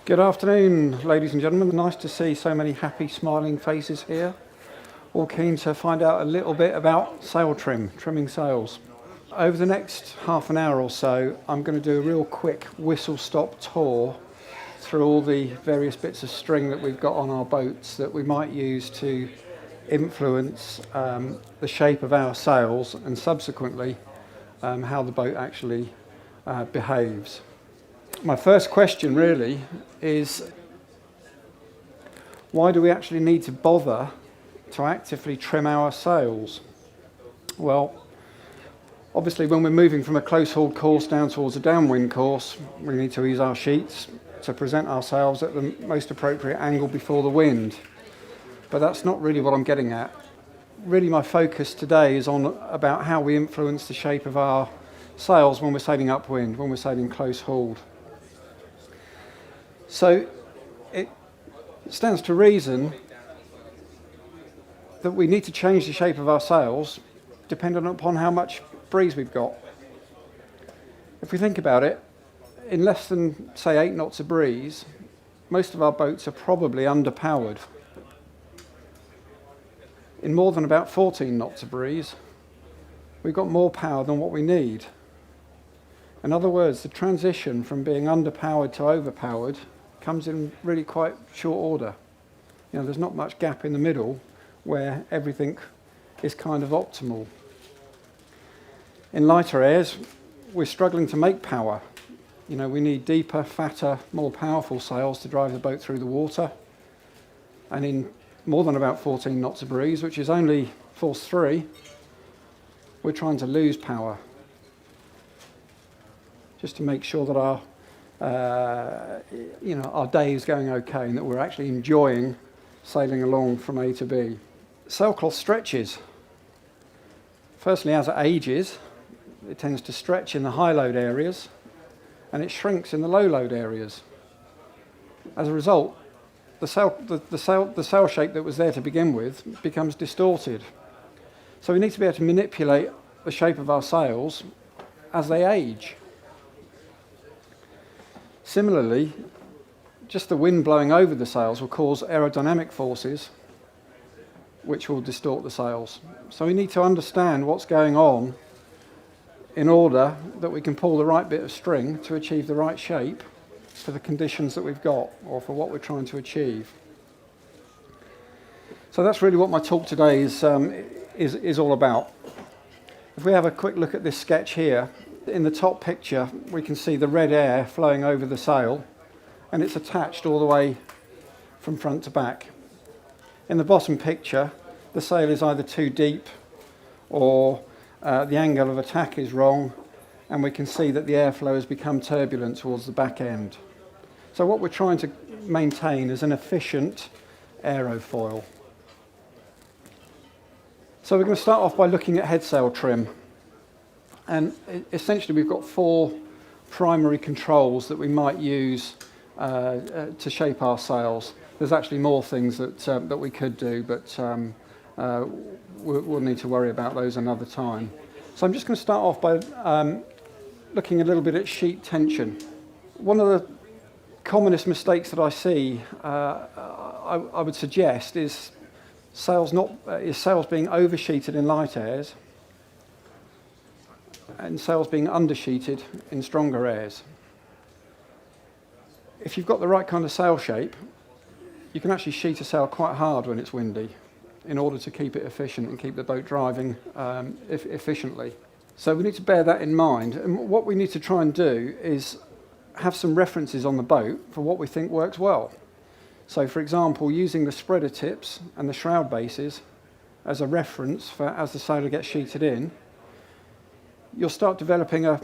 Good afternoon, ladies and gentlemen. Nice to see so many happy, smiling faces here. All keen to find out a little bit about sail trimming sails. Over the next half an hour or so, I'm going to do a real quick whistle-stop tour through all the various bits of string that we've got on our boats that we might use to influence the shape of our sails and subsequently how the boat actually behaves. My first question really is, why do we actually need to bother to actively trim our sails? Well, obviously when we're moving from a close hauled course down towards a downwind course, we need to use our sheets to present ourselves at the most appropriate angle before the wind. But that's not really what I'm getting at. Really my focus today is on about how we influence the shape of our sails when we're sailing upwind, when we're sailing close hauled. So it stands to reason that we need to change the shape of our sails depending upon how much breeze we've got. If we think about it, in less than, say, 8 knots of breeze, most of our boats are probably underpowered. In more than about 14 knots of breeze, we've got more power than what we need. In other words, the transition from being underpowered to overpowered comes in really quite short order. You know, there's not much gap in the middle where everything is kind of optimal. In lighter airs, we're struggling to make power. You know, we need deeper, fatter, more powerful sails to drive the boat through the water. And in more than about 14 knots of breeze, which is only force 3, we're trying to lose power just to make sure that our day is going okay and that we're actually enjoying sailing along from A to B. Sailcloth stretches. Firstly, as it ages, it tends to stretch in the high load areas and it shrinks in the low load areas. As a result, the sail shape that was there to begin with becomes distorted. So we need to be able to manipulate the shape of our sails as they age. Similarly, just the wind blowing over the sails will cause aerodynamic forces which will distort the sails. So we need to understand what's going on in order that we can pull the right bit of string to achieve the right shape for the conditions that we've got or for what we're trying to achieve. So that's really what my talk today is all about. If we have a quick look at this sketch here, in the top picture we can see the red air flowing over the sail and it's attached all the way from front to back. In the bottom picture the sail is either too deep or the angle of attack is wrong and we can see that the airflow has become turbulent towards the back end. So what we're trying to maintain is an efficient aerofoil. So we're going to start off by looking at headsail trim. And essentially we've got 4 primary controls that we might use to shape our sails. There's actually more things that we could do, but we'll need to worry about those another time. So I'm just going to start off by looking a little bit at sheet tension. One of the commonest mistakes that I see, I would suggest, is sails being oversheeted in light airs and sails being undersheeted in stronger airs. If you've got the right kind of sail shape, you can actually sheet a sail quite hard when it's windy in order to keep it efficient and keep the boat driving efficiently. So we need to bear that in mind, and what we need to try and do is have some references on the boat for what we think works well. So for example, using the spreader tips and the shroud bases as a reference for as the sailor gets sheeted in, you'll start developing a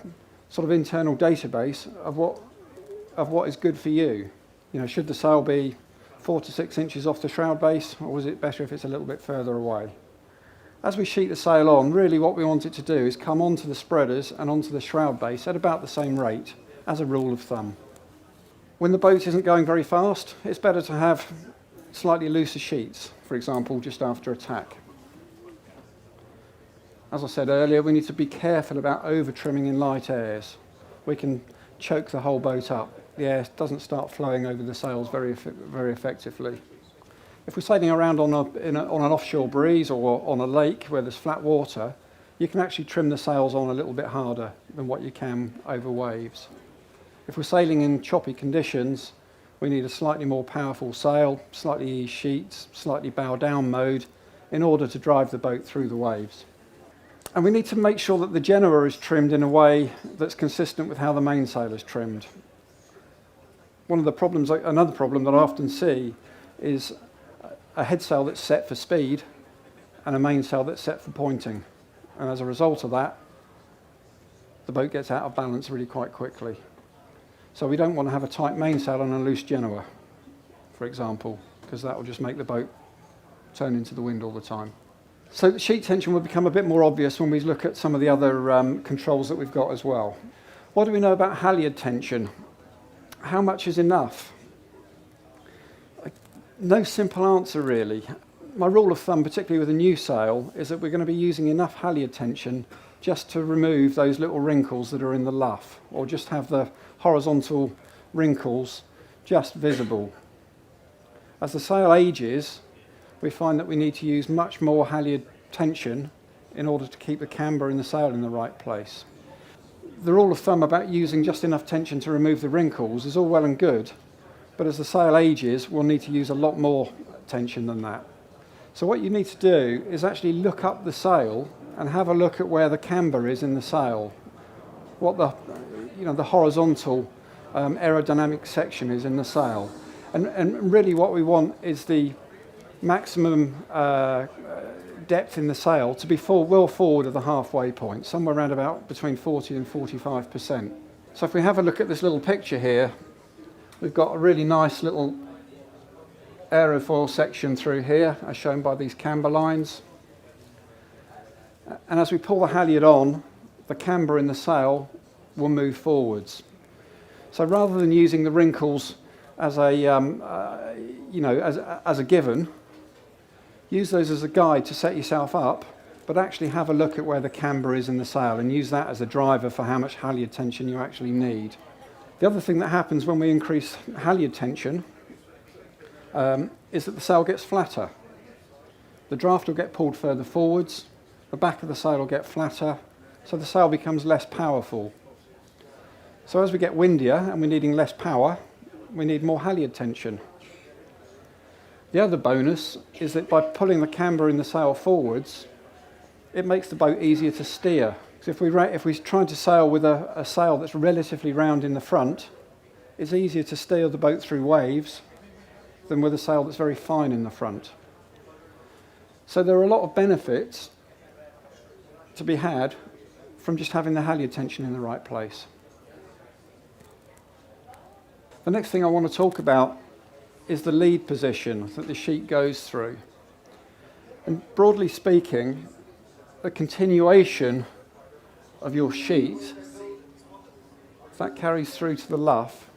sort of internal database of what is good for you. You know, should the sail be 4 to 6 inches off the shroud base, or is it better if it's a little bit further away? As we sheet the sail on, really what we want it to do is come onto the spreaders and onto the shroud base at about the same rate, as a rule of thumb. When the boat isn't going very fast, it's better to have slightly looser sheets, for example, just after attack. As I said earlier, we need to be careful about over trimming in light airs. We can choke the whole boat up. the air doesn't start flowing over the sails very effectively. If we're sailing around on an offshore breeze or on a lake where there's flat water, you can actually trim the sails on a little bit harder than what you can over waves. If we're sailing in choppy conditions, we need a slightly more powerful sail, slightly eased sheets, slightly bow down mode in order to drive the boat through the waves. And we need to make sure that the genoa is trimmed in a way that's consistent with how the mainsail is trimmed. Another problem that I often see is a headsail that's set for speed and a mainsail that's set for pointing. And as a result of that, the boat gets out of balance really quite quickly. So we don't want to have a tight mainsail and a loose genoa, for example, because that will just make the boat turn into the wind all the time. So the sheet tension will become a bit more obvious when we look at some of the other controls that we've got as well. What do we know about halyard tension? How much is enough? No simple answer really. My rule of thumb, particularly with a new sail, is that we're going to be using enough halyard tension just to remove those little wrinkles that are in the luff, or just have the horizontal wrinkles just visible. As the sail ages, we find that we need to use much more halyard tension in order to keep the camber in the sail in the right place. The rule of thumb about using just enough tension to remove the wrinkles is all well and good, but as the sail ages, we'll need to use a lot more tension than that. So what you need to do is actually look up the sail and have a look at where the camber is in the sail, what the horizontal aerodynamic section is in the sail. And really what we want is the maximum depth in the sail to be well forward of the halfway point, somewhere around about between 40 and 45%. So if we have a look at this little picture here, we've got a really nice little aerofoil section through here, as shown by these camber lines. And as we pull the halyard on, the camber in the sail will move forwards. So rather than using the wrinkles as a given, use those as a guide to set yourself up, but actually have a look at where the camber is in the sail and use that as a driver for how much halyard tension you actually need. The other thing that happens when we increase halyard tension is that the sail gets flatter. The draft will get pulled further forwards, the back of the sail will get flatter, so the sail becomes less powerful. So as we get windier and we're needing less power, we need more halyard tension. The other bonus is that by pulling the camber in the sail forwards, it makes the boat easier to steer. So if we're trying to sail with a sail that's relatively round in the front, it's easier to steer the boat through waves than with a sail that's very fine in the front. So there are a lot of benefits to be had from just having the halyard tension in the right place. The next thing I want to talk about is the lead position that the sheet goes through. And broadly speaking, the continuation of your sheet, if that carries through to the luff,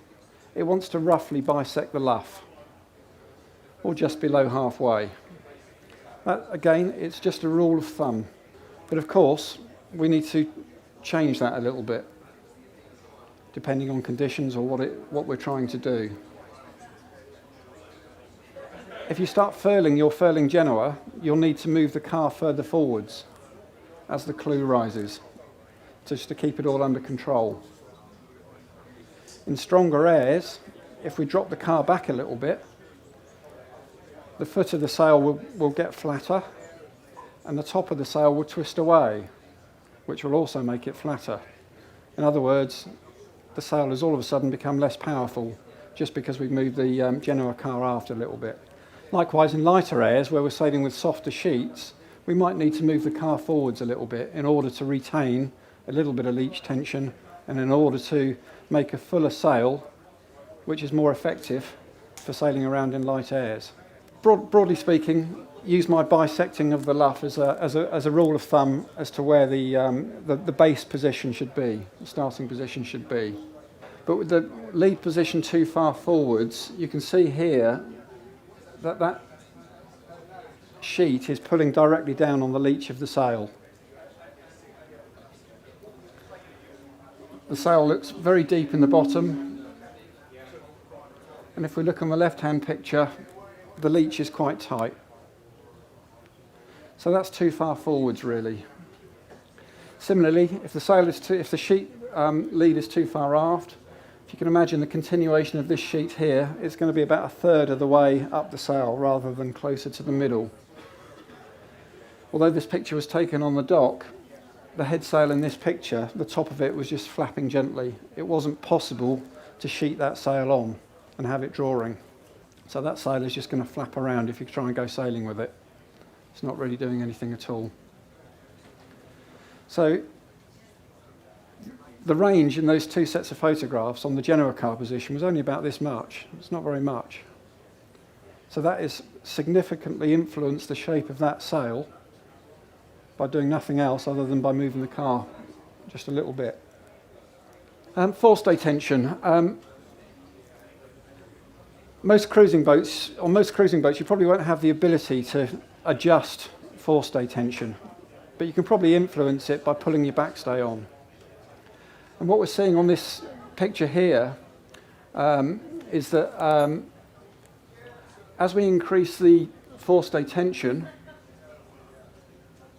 it wants to roughly bisect the luff, or just below halfway. That, again, it's just a rule of thumb. But of course, we need to change that a little bit, depending on conditions or what we're trying to do. If you start furling your furling genoa, you'll need to move the car further forwards as the clew rises, just to keep it all under control. In stronger airs, if we drop the car back a little bit, the foot of the sail will get flatter and the top of the sail will twist away, which will also make it flatter. In other words, the sail has all of a sudden become less powerful just because we've moved the Genoa car aft a little bit. Likewise, in lighter airs, where we're sailing with softer sheets, we might need to move the car forwards a little bit in order to retain a little bit of leach tension and in order to make a fuller sail, which is more effective for sailing around in light airs. Broadly speaking, use my bisecting of the luff as a rule of thumb as to where the base position should be, the starting position should be. But with the lead position too far forwards, you can see here that sheet is pulling directly down on the leach of the sail. The sail looks very deep in the bottom, And if we look on the left-hand picture, the leech is quite tight. So that's too far forwards, really. Similarly, if the sheet lead is too far aft, if you can imagine the continuation of this sheet here, it's going to be about a third of the way up the sail rather than closer to the middle. Although this picture was taken on the dock, the head sail in this picture, the top of it was just flapping gently. It wasn't possible to sheet that sail on and have it drawing. So that sail is just going to flap around if you try and go sailing with it. It's not really doing anything at all. So the range in those two sets of photographs on the Genoa car position was only about this much. It's not very much. So that has significantly influenced the shape of that sail by doing nothing else other than by moving the car just a little bit. Forestay tension. Most cruising boats you probably won't have the ability to adjust forestay tension, but you can probably influence it by pulling your backstay on. And what we're seeing on this picture here is that as we increase the forestay tension,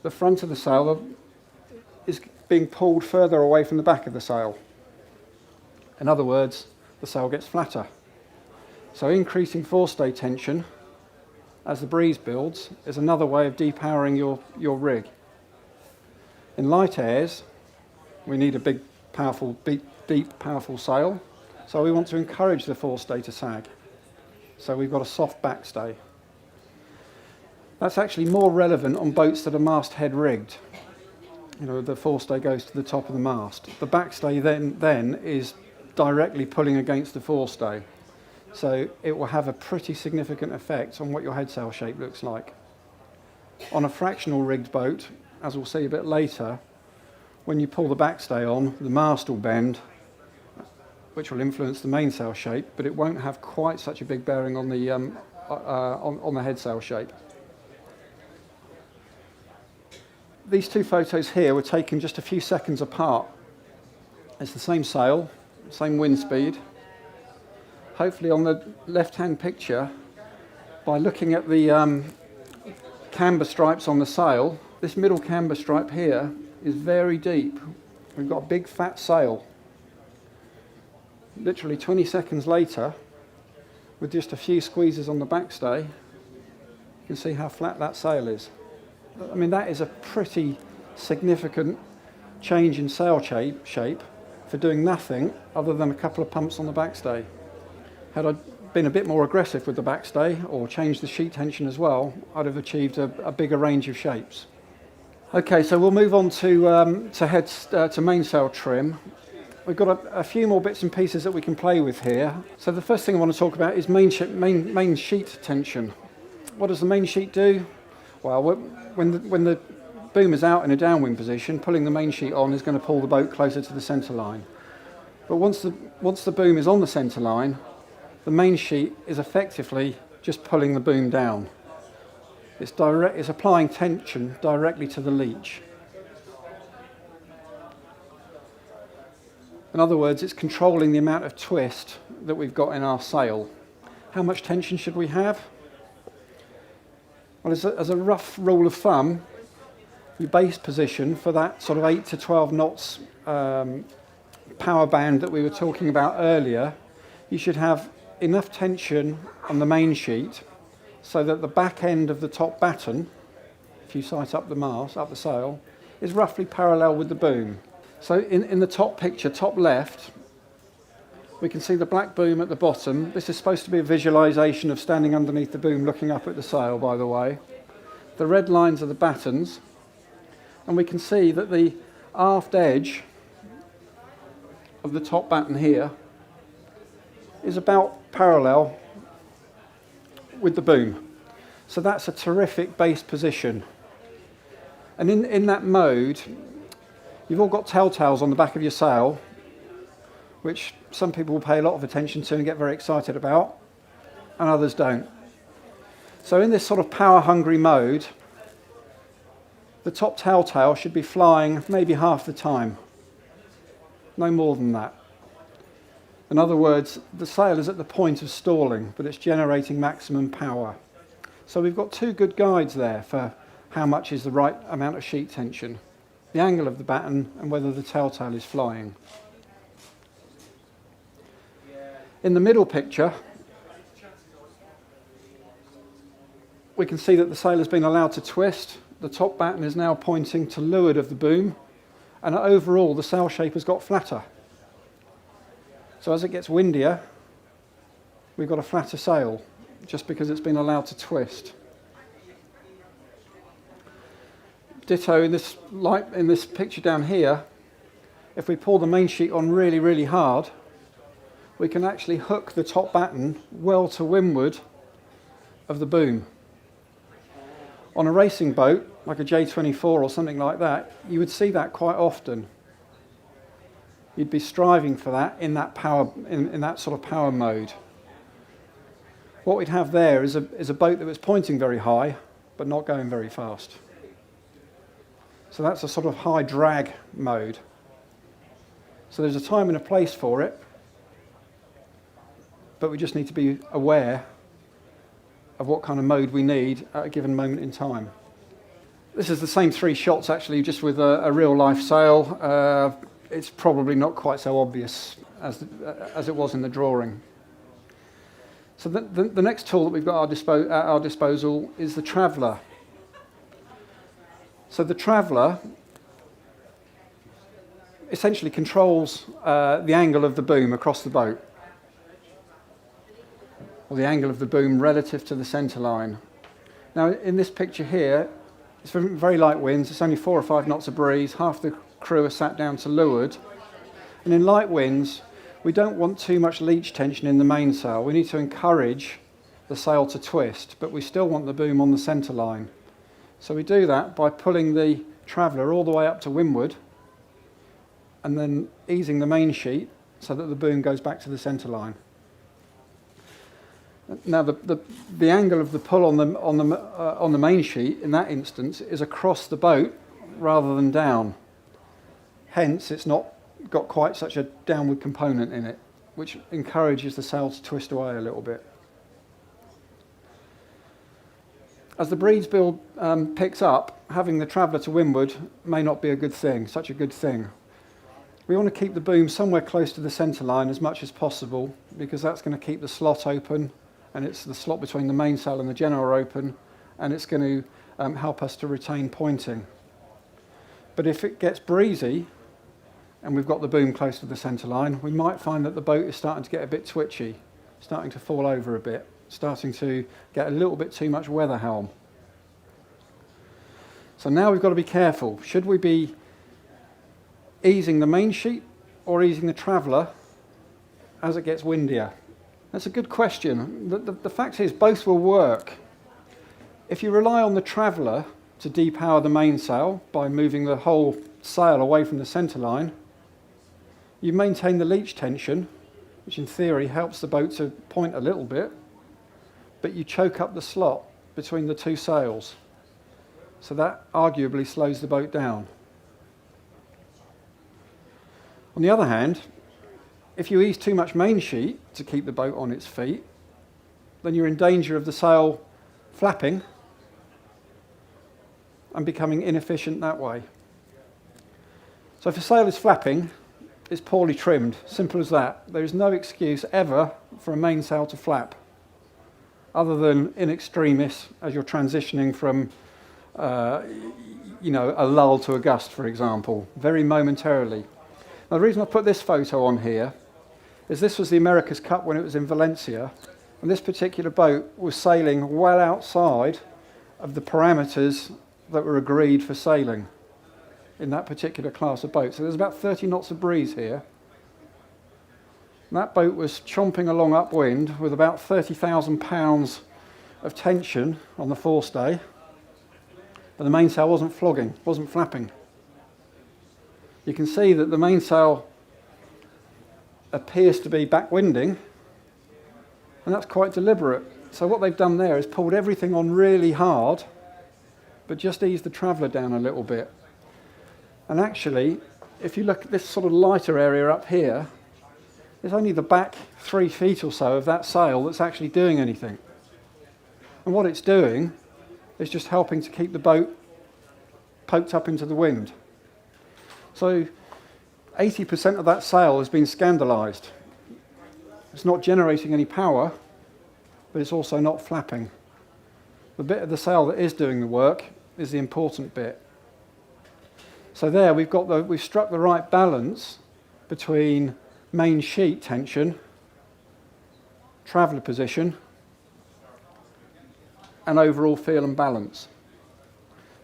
the front of the sail is being pulled further away from the back of the sail. In other words, the sail gets flatter. So increasing forestay tension as the breeze builds is another way of depowering your rig. In light airs, we need a big, powerful, deep, powerful sail, so we want to encourage the forestay to sag. So we've got a soft backstay. That's actually more relevant on boats that are masthead rigged. You know, the forestay goes to the top of the mast. The backstay then is directly pulling against the forestay. So it will have a pretty significant effect on what your head sail shape looks like. On a fractional rigged boat, as we'll see a bit later, when you pull the backstay on, the mast will bend, which will influence the mainsail shape, but it won't have quite such a big bearing on the head sail shape. These two photos here were taken just a few seconds apart. It's the same sail, same wind speed. Hopefully on the left-hand picture, by looking at the camber stripes on the sail, this middle camber stripe here is very deep. We've got a big fat sail. Literally 20 seconds later, with just a few squeezes on the backstay, you can see how flat that sail is. I mean, that is a pretty significant change in sail shape for doing nothing other than a couple of pumps on the backstay. Had I been a bit more aggressive with the backstay or changed the sheet tension as well, I'd have achieved a bigger range of shapes. Okay, so we'll move on to mainsail trim. We've got a few more bits and pieces that we can play with here. So the first thing I want to talk about is main sheet tension. What does the main sheet do? Well, when the boom is out in a downwind position, pulling the main sheet on is going to pull the boat closer to the centre line. But once the boom is on the centre line, the main sheet is effectively just pulling the boom down. It's applying tension directly to the leech. In other words, it's controlling the amount of twist that we've got in our sail. How much tension should we have? Well, as a rough rule of thumb, your base position for that sort of 8 to 12 knots power band that we were talking about earlier, you should have enough tension on the main sheet so that the back end of the top batten, if you sight up the mast, up the sail, is roughly parallel with the boom. So in the top picture, top left, we can see the black boom at the bottom. This is supposed to be a visualization of standing underneath the boom looking up at the sail, by the way. The red lines are the battens, and we can see that the aft edge of the top batten here is about parallel with the boom. So that's a terrific base position. And in that mode, you've all got telltales on the back of your sail, which some people will pay a lot of attention to and get very excited about, and others don't. So in this sort of power-hungry mode, the top telltale should be flying maybe half the time, no more than that. In other words, the sail is at the point of stalling, but it's generating maximum power. So we've got two good guides there for how much is the right amount of sheet tension. The angle of the batten and whether the telltale is flying. In the middle picture, we can see that the sail has been allowed to twist. The top batten is now pointing to leeward of the boom, and overall the sail shape has got flatter. So as it gets windier, we've got a flatter sail, just because it's been allowed to twist. Ditto in this picture down here, if we pull the main sheet on really, really hard, we can actually hook the top batten well to windward of the boom. On a racing boat, like a J24 or something like that, you would see that quite often. You'd be striving for that in that power, in that sort of power mode. What we'd have there is a boat that was pointing very high, but not going very fast. So that's a sort of high drag mode. So there's a time and a place for it, but we just need to be aware of what kind of mode we need at a given moment in time. This is the same three shots actually, just with a real life sail. It's probably not quite so obvious as it was in the drawing. So the next tool that we've got at our disposal is the traveller. So the traveller essentially controls the angle of the boom across the boat, or the angle of the boom relative to the centre line. Now in this picture here, it's very light winds, it's only 4 or 5 knots of breeze, half the crew are sat down to leeward, and in light winds we don't want too much leech tension in the mainsail. We need to encourage the sail to twist, but we still want the boom on the centre line. So we do that by pulling the traveller all the way up to windward and then easing the main sheet so that the boom goes back to the centre line. Now the angle of the pull on the main sheet in that instance is across the boat rather than down. Hence it's not got quite such a downward component in it, which encourages the sail to twist away a little bit. As the breeze build picks up, having the traveller to windward may not be such a good thing. We want to keep the boom somewhere close to the centre line as much as possible, because that's going to keep the slot open, and it's the slot between the mainsail and the genoa open, and it's going to help us to retain pointing. But if it gets breezy and we've got the boom close to the centre line, we might find that the boat is starting to get a bit twitchy, starting to fall over a bit, starting to get a little bit too much weather helm. So now we've got to be careful. Should we be easing the main sheet or easing the traveller as it gets windier? That's a good question. The fact is both will work. If you rely on the traveller to depower the mainsail by moving the whole sail away from the centre line, you maintain the leech tension, which in theory helps the boat to point a little bit, but you choke up the slot between the two sails. So that arguably slows the boat down. On the other hand, if you ease too much main sheet to keep the boat on its feet, then you're in danger of the sail flapping and becoming inefficient that way. So if a sail is flapping, it's poorly trimmed, simple as that. There is no excuse ever for a mainsail to flap, other than in extremis as you're transitioning from a lull to a gust, for example, very momentarily. Now, the reason I put this photo on here is this was the America's Cup when it was in Valencia, and this particular boat was sailing well outside of the parameters that were agreed for sailing in that particular class of boat. So there's about 30 knots of breeze here. And that boat was chomping along upwind with about 30,000 pounds of tension on the forestay, but the mainsail wasn't flogging, wasn't flapping. You can see that the mainsail appears to be backwinding, and that's quite deliberate. So what they've done there is pulled everything on really hard, but just eased the traveller down a little bit. And actually, if you look at this sort of lighter area up here, It's only the back 3 feet or so of that sail that's actually doing anything. And what it's doing is just helping to keep the boat poked up into the wind. So 80% of that sail has been scandalised. It's not generating any power, but it's also not flapping. The bit of the sail that is doing the work is the important bit. So there we've struck the right balance between main sheet tension, traveller position, and overall feel and balance.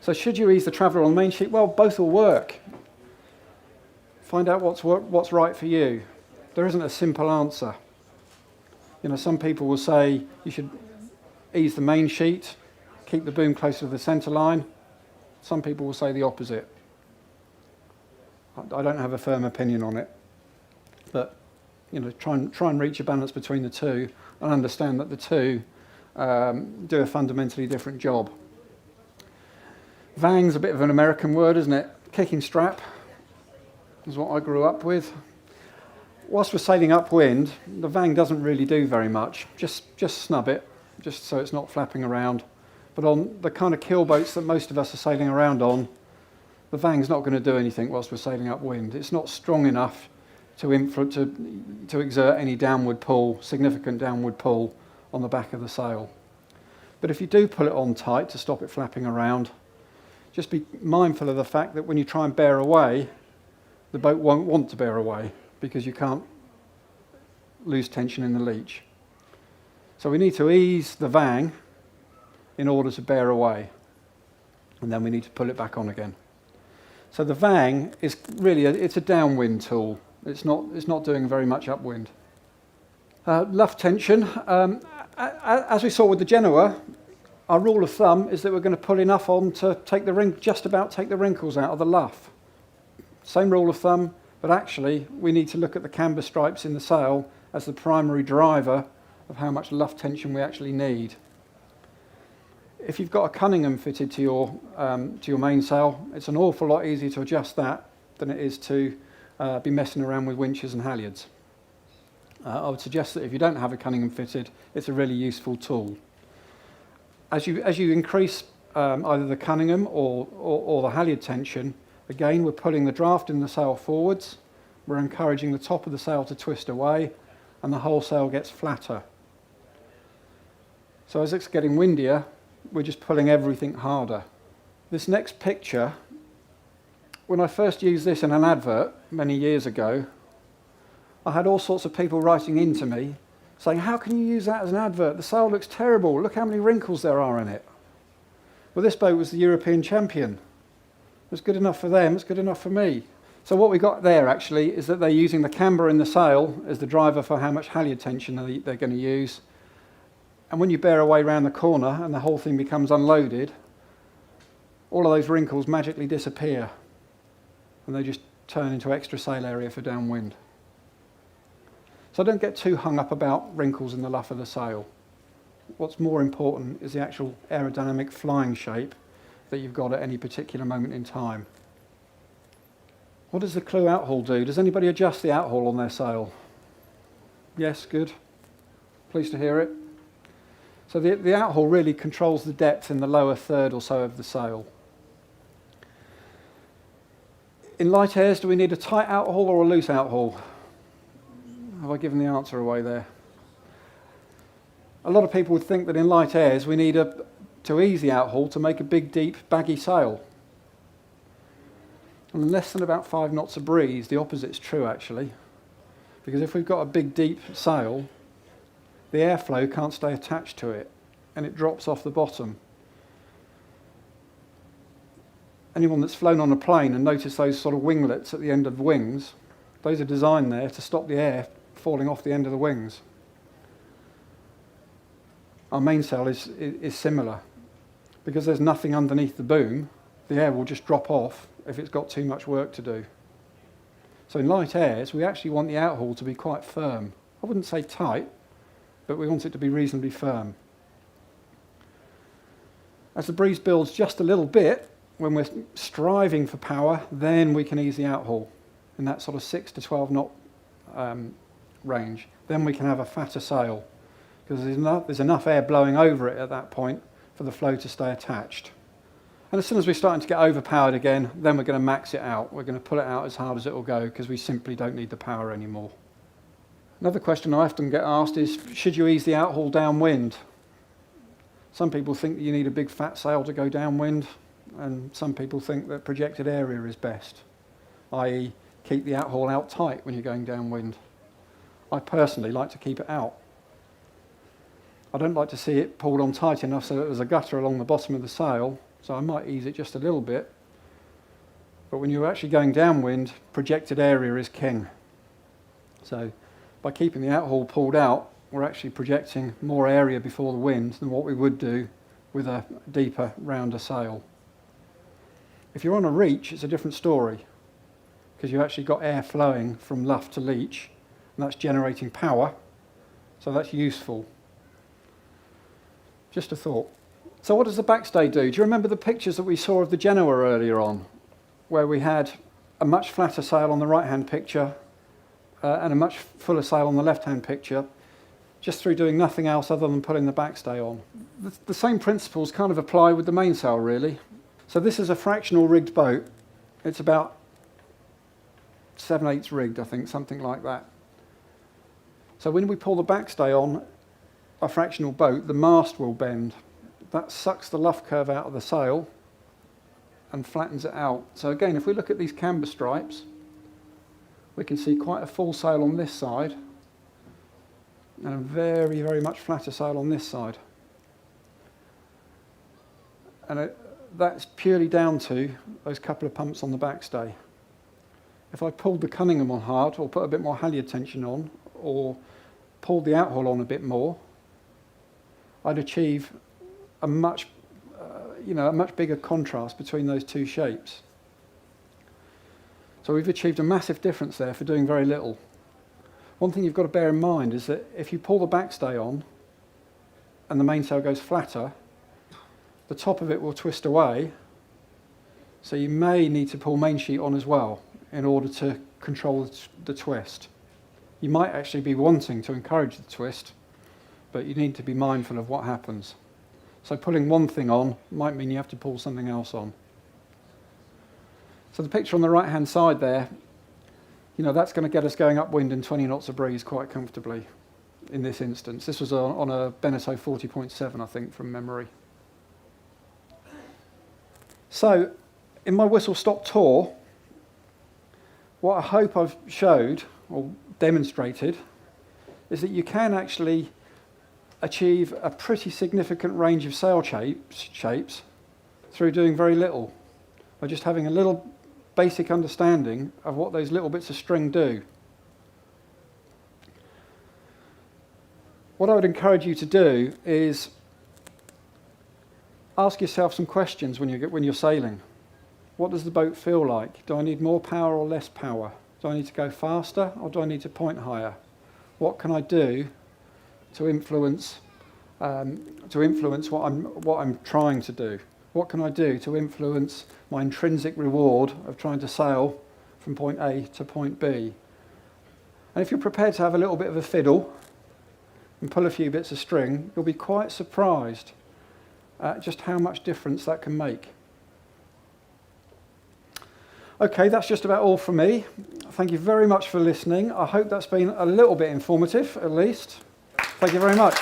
So should you ease the traveller on the main sheet? Well, both will work. Find out what's right for you. There isn't a simple answer. You know, some people will say you should ease the main sheet, keep the boom closer to the centre line. Some people will say the opposite. I don't have a firm opinion on it, but you know, try and reach a balance between the two, and understand that the two do a fundamentally different job. Vang's a bit of an American word, isn't it? Kicking strap is what I grew up with. Whilst we're sailing upwind, the vang doesn't really do very much. Just snub it, just so it's not flapping around. But on the kind of keel boats that most of us are sailing around on, the vang's not going to do anything whilst we're sailing upwind. It's not strong enough to exert any downward pull, significant downward pull on the back of the sail. But if you do pull it on tight to stop it flapping around, just be mindful of the fact that when you try and bear away, the boat won't want to bear away because you can't lose tension in the leech. So we need to ease the vang in order to bear away, and then we need to pull it back on again. So the vang is really it's a downwind tool. It's not doing very much upwind. Luff tension. As we saw with the Genoa, our rule of thumb is that we're going to pull enough on to just about take the wrinkles out of the luff. Same rule of thumb, but actually we need to look at the camber stripes in the sail as the primary driver of how much luff tension we actually need. If you've got a Cunningham fitted to your mainsail, it's an awful lot easier to adjust that than it is to be messing around with winches and halyards. I would suggest that if you don't have a Cunningham fitted, it's a really useful tool. As you increase either the Cunningham or the halyard tension, again we're pulling the draft in the sail forwards, we're encouraging the top of the sail to twist away, and the whole sail gets flatter. So as it's getting windier, we're just pulling everything harder. This next picture, when I first used this in an advert many years ago, I had all sorts of people writing into me saying, how can you use that as an advert? The sail looks terrible. Look how many wrinkles there are in it. Well, this boat was the European champion. It's good enough for them, it's good enough for me. So what we got there actually is that they're using the camber in the sail as the driver for how much halyard tension they're going to use. And when you bear away round the corner and the whole thing becomes unloaded, all of those wrinkles magically disappear and they just turn into extra sail area for downwind. So don't get too hung up about wrinkles in the luff of the sail. What's more important is the actual aerodynamic flying shape that you've got at any particular moment in time. What does the clew outhaul do? Does anybody adjust the outhaul on their sail? Yes, good. Pleased to hear it. So the outhaul really controls the depth in the lower third or so of the sail. In light airs, do we need a tight outhaul or a loose outhaul? Have I given the answer away there? A lot of people would think that in light airs we need to ease the outhaul to make a big, deep, baggy sail. And in less than about 5 knots of breeze, the opposite's true actually. Because if we've got a big, deep sail, the airflow can't stay attached to it and it drops off the bottom. Anyone that's flown on a plane and noticed those sort of winglets at the end of the wings, those are designed there to stop the air falling off the end of the wings. Our mainsail is similar. Because there's nothing underneath the boom, the air will just drop off if it's got too much work to do. So in light airs, we actually want the outhaul to be quite firm. I wouldn't say tight, but we want it to be reasonably firm. As the breeze builds just a little bit, when we're striving for power, then we can ease the outhaul in that sort of 6 to 12 knot range, then we can have a fatter sail, because there's enough air blowing over it at that point for the flow to stay attached. And as soon as we're starting to get overpowered again, then we're going to max it out. We're going to pull it out as hard as it will go, because we simply don't need the power anymore. Another question I often get asked is, should you ease the outhaul downwind? Some people think that you need a big fat sail to go downwind, and some people think that projected area is best, i.e. keep the outhaul out tight when you're going downwind. I personally like to keep it out. I don't like to see it pulled on tight enough so that there's a gutter along the bottom of the sail, so I might ease it just a little bit. But when you're actually going downwind, projected area is king. So by keeping the outhaul pulled out, we're actually projecting more area before the wind than what we would do with a deeper, rounder sail. If you're on a reach, it's a different story, because you've actually got air flowing from luff to leach, and that's generating power, so that's useful. Just a thought. So what does the backstay do? Do you remember the pictures that we saw of the Genoa earlier on, where we had a much flatter sail on the right-hand picture and a much fuller sail on the left-hand picture, just through doing nothing else other than putting the backstay on? The same principles kind of apply with the mainsail, really. So this is a fractional rigged boat. It's about 7/8 rigged, I think, something like that. So when we pull the backstay on a fractional boat, the mast will bend. That sucks the luff curve out of the sail and flattens it out. So again, if we look at these camber stripes, we can see quite a full sail on this side and a very, very much flatter sail on this side. And that's purely down to those couple of pumps on the backstay. If I pulled the Cunningham on hard, or put a bit more halyard tension on, or pulled the outhaul on a bit more, I'd achieve a much bigger contrast between those two shapes. So we've achieved a massive difference there for doing very little. One thing you've got to bear in mind is that if you pull the backstay on and the mainsail goes flatter, the top of it will twist away, so you may need to pull main sheet on as well in order to control the twist. You might actually be wanting to encourage the twist, but you need to be mindful of what happens. So pulling one thing on might mean you have to pull something else on. So the picture on the right hand side there, that's going to get us going upwind in 20 knots of breeze quite comfortably in this instance. This was on a Beneteau 40.7, I think, from memory. So in my whistle-stop tour, what I hope I've showed or demonstrated is that you can actually achieve a pretty significant range of sail shapes through doing very little, by just having a little basic understanding of what those little bits of string do. What I would encourage you to do is ask yourself some questions when you're sailing. What does the boat feel like? Do I need more power or less power? Do I need to go faster or do I need to point higher? What can I do to influence what I'm trying to do? What can I do to influence my intrinsic reward of trying to sail from point A to point B? And if you're prepared to have a little bit of a fiddle and pull a few bits of string, you'll be quite surprised at just how much difference that can make. Okay, that's just about all from me. Thank you very much for listening. I hope that's been a little bit informative, at least. Thank you very much.